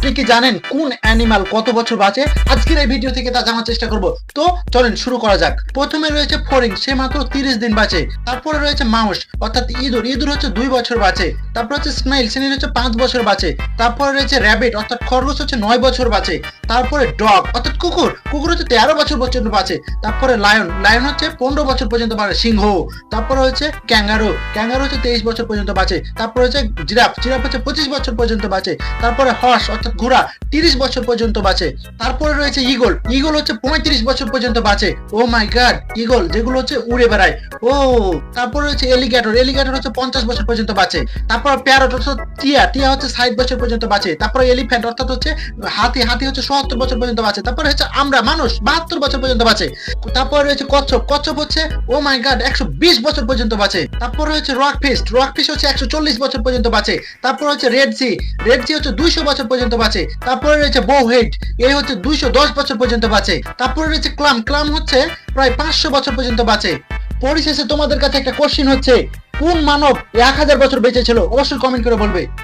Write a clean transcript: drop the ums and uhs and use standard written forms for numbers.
আপনি কি জানেন কোন অ্যানিমাল কত বছর বাঁচে? আজকের এই ভিডিও থেকে তা জানার চেষ্টা করব। তো চলেন শুরু করা যাক। প্রথমে রয়েছে ফড়িং, সে মাত্র 30 দিন বাঁচে। তারপরে রয়েছে মাউস অর্থাৎ ইঁদুর, ইঁদুর হচ্ছে 2 বছর বাঁচে। তারপর হচ্ছে স্নেইল, স্নেইল হচ্ছে 5 বছর বাঁচে। তারপরে রয়েছে র‍্যাবিট অর্থাৎ খরগোশ হচ্ছে 9 বছর বাঁচে। তারপরে ডগ অর্থাৎ কুকুর, কুকুর হচ্ছে 13 বছর পর্যন্ত বাঁচে। তারপরে লায়ন, লায়ন হচ্ছে 15 বছর পর্যন্ত বাঁচে। সিংহ, তারপরে হচ্ছে ক্যাঙ্গারু, ক্যাঙ্গারু হচ্ছে 23 বছর পর্যন্ত বাঁচে। তারপরে হচ্ছে জিরাফ, জিরাফ হচ্ছে 25 বছর পর্যন্ত বাঁচে। তারপরে হর্স অর্থাৎ ঘোড়া 30 বছর পর্যন্ত বাঁচে। তারপরে রয়েছে ঈগল, ঈগল হচ্ছে 35 বছর পর্যন্ত বাঁচে। ও মাই গড, ঈগল যেগুলো হচ্ছে উড়ে বেড়ায়। ও তারপরে রয়েছে এলিগেটর, এলিগেটর হচ্ছে 50 বছর পর্যন্ত বাঁচে। তারপর প্যারট অর্থাৎ টিয়া, টিয়া হচ্ছে 60 বছর পর্যন্ত বাঁচে। তারপরে এলিফ্যান্ট অর্থাৎ হচ্ছে হাতি, হাতি হচ্ছে 77 বছর পর্যন্ত বাঁচে। তারপরে হচ্ছে আমরা মানুষ 72 বছর পর্যন্ত বাঁচে। তারপরে রয়েছে কচ্ছপ, কচ্ছপ হচ্ছে ও মাই গড 120 বছর পর্যন্ত বাঁচে। তারপর হচ্ছে রক ফিশ, রক ফিশ হচ্ছে 140 বছর পর্যন্ত বাঁচে। তারপর হচ্ছে রেড সি, রেড সি হচ্ছে 200 বছর পর্যন্ত বাঁচে। তারপরে রয়েছে বো হেড, এই হচ্ছে 210 বছর পর্যন্ত বাঁচে। তারপরে রয়েছে ক্লাম, ক্লাম হচ্ছে প্রায় 500 বছর পর্যন্ত বাঁচে। পরিশেষে তোমাদের কাছে একটা কোশ্চেন হচ্ছে, কোন মানব 1000 বছর বেঁচে ছিল? অবশ্যই কমেন্ট করে বলবে।